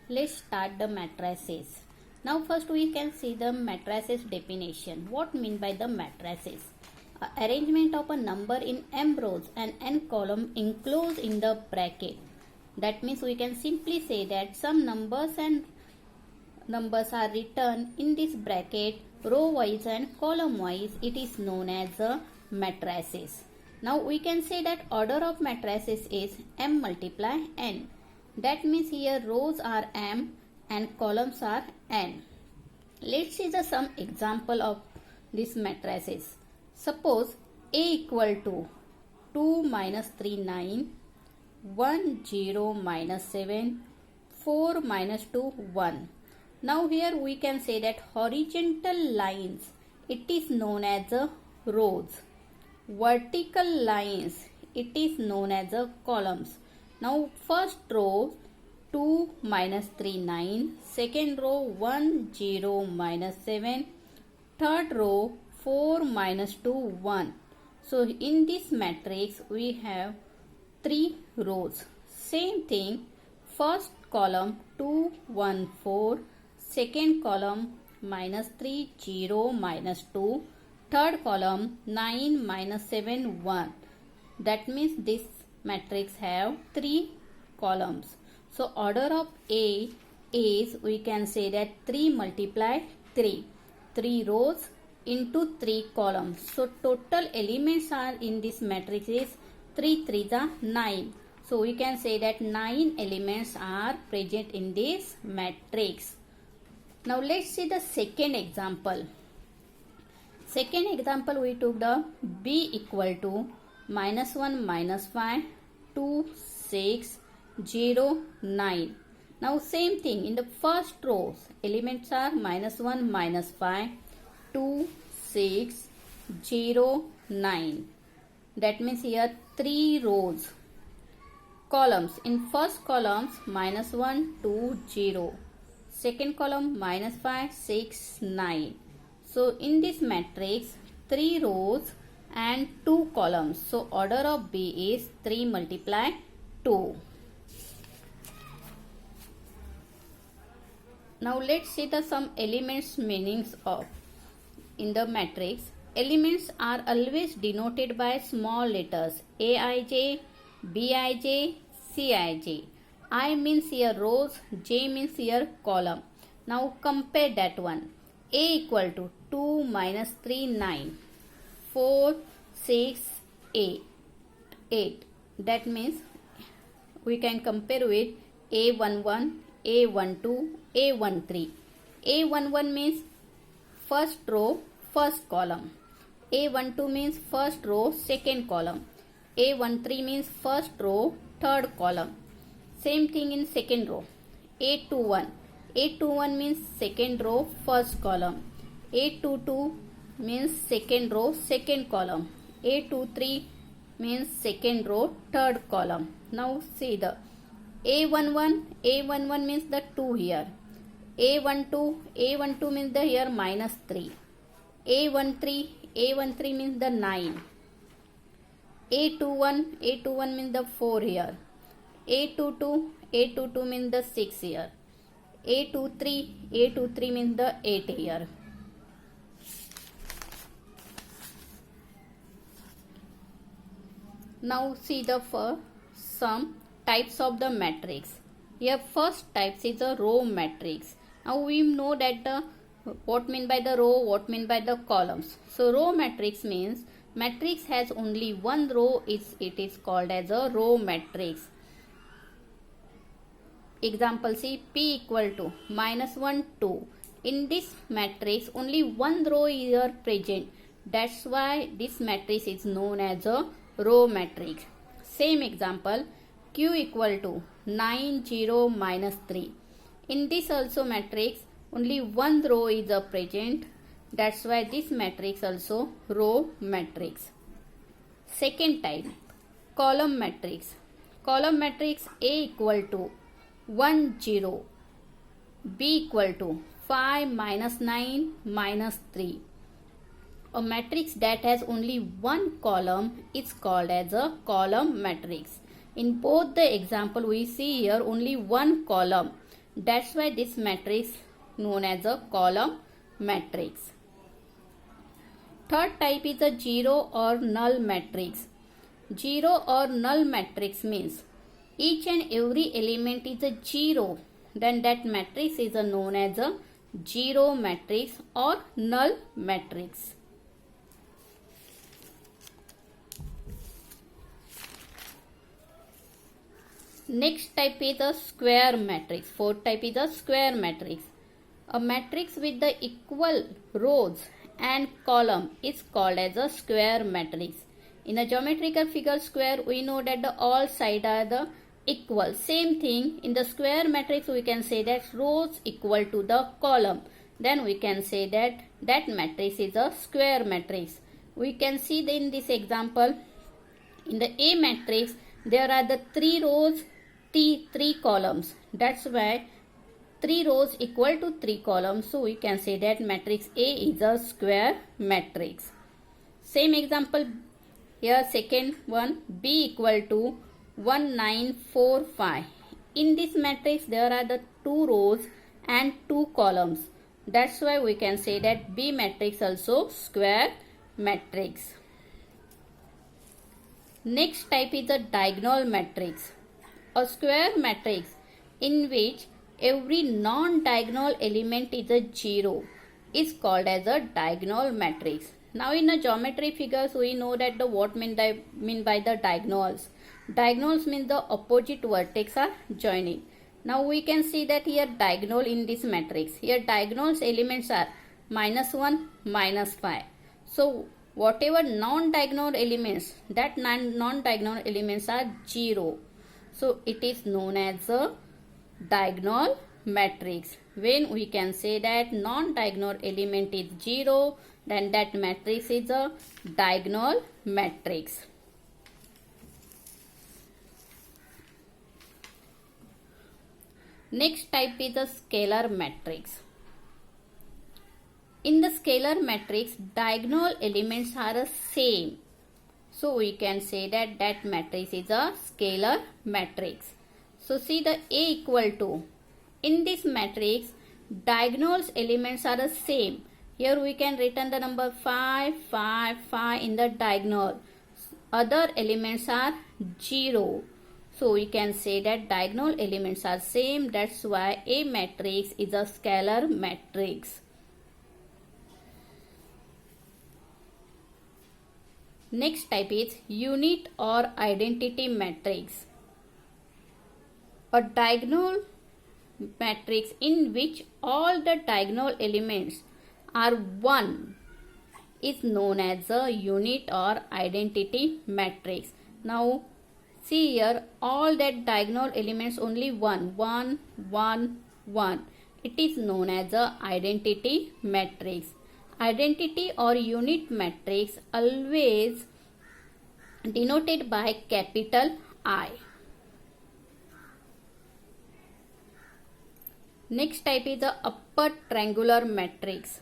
Let's start the matrices. Now first we can see the matrices definition. What mean by the matrices? Arrangement of a number in m rows and n column enclosed in the bracket. That means we can simply say that some numbers are written in this bracket row wise and column wise. It is known as a matrices. Now we can say that order of matrices is m multiply n. That means here rows are m and columns are n. Let's see some example of these matrices. Suppose A equal to 2 minus 3 9, 1 0 minus 7, 4 minus 2 1. Now here we can say that horizontal lines, it is known as a rows. Vertical lines, it is known as a columns. Now first row 2 minus 3 9, second row 1 0 minus 7, third row 4 minus 2 1. So in this matrix we have 3 rows. Same thing, first column 2 1 4, second column minus 3 0 minus 2, third column 9 minus 7 1. That means this matrix have 3 columns. So order of A is, we can say that 3 multiply 3. 3 rows into 3 columns. So total elements are in this matrix is 3 3s are 9. So we can say that 9 elements are present in this matrix. Now let's see the second example. Second example, we took the B equal to minus 1 minus 5, 2 6 0 9. Now same thing, in the first rows elements are minus 1 minus 5, 2 6 0 9. That means here 3 rows. Columns, in first columns minus 1 2 0, second column minus 5 6 9. So in this matrix 3 rows and 2 columns. So order of B is 3 multiply 2. Now let's see some elements meanings of in the matrix. Elements are always denoted by small letters Aij, Bij, Cij. I means here rows, J means here column. Now compare that one. A equal to 2 minus 3 9, 4 6 8. That means we can compare with A11, A12, A13. A11 means first row, first column. A12 means first row, second column. A13 means first row, third column. Same thing in second row. A21. A21 means second row, first column. A22 means second row, second column. A23 means second row, third column. Now see the A11 means the 2 here. A12 means the here minus 3. A13 means the 9. A21 means the 4 here. A22 means the 6 here. A23 means the 8 here. Now see the some types of the matrix. Here first types is a row matrix. Now we know that what mean by the row, what mean by the columns. So row matrix means matrix has only one row, it is called as a row matrix. Example, see P equal to minus 1 2. In this matrix only one row is here present. That's why this matrix is known as a row matrix. Same example, Q equal to 9 0 minus 3. In this also matrix only one row is present. That's why this matrix also row matrix. Second type, column matrix. Column matrix A equal to 1 0, B equal to 5 minus 9 minus 3. A matrix that has only one column is called as a column matrix. In both the example we see here only one column. That's why this matrix known as a column matrix. Third type is a zero or null matrix. Zero or null matrix means each and every element is a zero. Then that matrix is known as a zero matrix or null matrix. Next type is a square matrix. Fourth type is a square matrix. A matrix with the equal rows and column is called as a square matrix. In a geometrical figure square, we know that the all sides are the equal. Same thing in the square matrix, we can say that rows equal to the column. Then we can say that that matrix is a square matrix. We can see in this example, in the A matrix, there are the 3 rows, 3 columns. That's why 3 rows equal to 3 columns. So we can say that matrix A is a square matrix. Same example here, second one, B equal to 1, 9, 4, 5. In this matrix there are the 2 rows and 2 columns. That's why we can say that B matrix also square matrix. Next type is a diagonal matrix. A square matrix in which every non-diagonal element is a zero is called as a diagonal matrix. Now in a geometry figures, we know that the what mean by the diagonals. Diagonals means the opposite vertex are joining. Now we can see that here diagonal in this matrix. Here diagonals elements are -1, -5. So whatever non-diagonal elements, that non-diagonal elements are 0. So it is known as a diagonal matrix. When we can say that non-diagonal element is 0, then that matrix is a diagonal matrix. Next type is a scalar matrix. In the scalar matrix, diagonal elements are the same. So we can say that that matrix is a scalar matrix. So see the A equal to, in this matrix, diagonals elements are the same. Here we can written the number 5, 5, 5 in the diagonal. Other elements are 0. So we can say that diagonal elements are same. That's why A matrix is a scalar matrix. Next type is unit or identity matrix. A diagonal matrix in which all the diagonal elements are 1 is known as a unit or identity matrix. Now see here, all that diagonal elements only 1, 1, 1, 1. It is known as a identity matrix. Identity or unit matrix always denoted by capital I. Next type is the upper triangular matrix.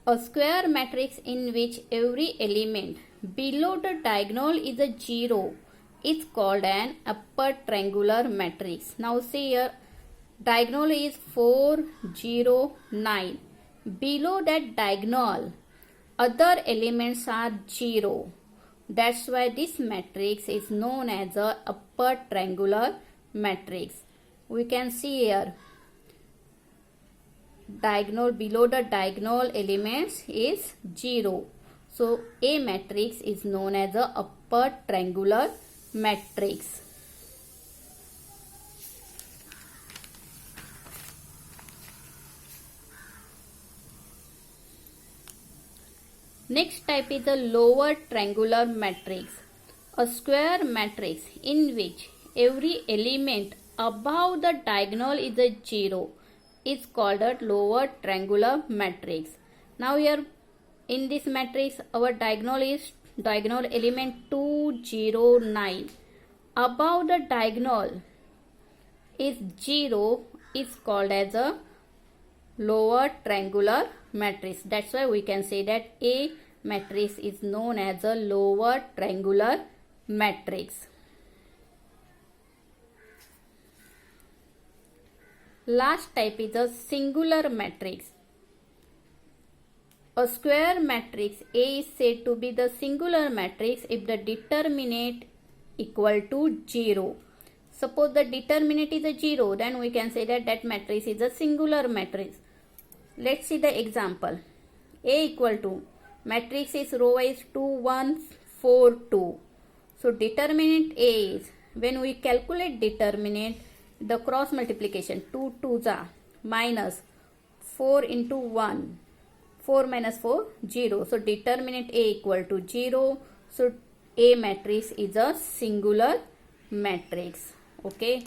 A square matrix in which every element below the diagonal is a 0 is called an upper triangular matrix. Now see here, diagonal is 4, 0, 9. Below that diagonal, other elements are 0. That's why this matrix is known as a upper triangular matrix. We can see here, diagonal below the diagonal elements is 0. So A matrix is known as a upper triangular matrix. Next type is a lower triangular matrix. A square matrix in which every element above the diagonal is a 0 is called a lower triangular matrix. Now here in this matrix, our diagonal is diagonal element 2, 0, 9. Above the diagonal is 0 is called as a lower triangular matrix. That's why we can say that A matrix is known as a lower triangular matrix. Last type is a singular matrix. A square matrix A is said to be the singular matrix if the determinant equal to 0. Suppose the determinant is a 0, then we can say that that matrix is a singular matrix. Let's see the example. A equal to, matrix is row wise 2 1 4 2. So determinant A is, when we calculate determinant, the cross multiplication 2 2s are minus 4 into 1. 4 minus 4, 0. So determinant A equal to 0. So A matrix is a singular matrix. Okay.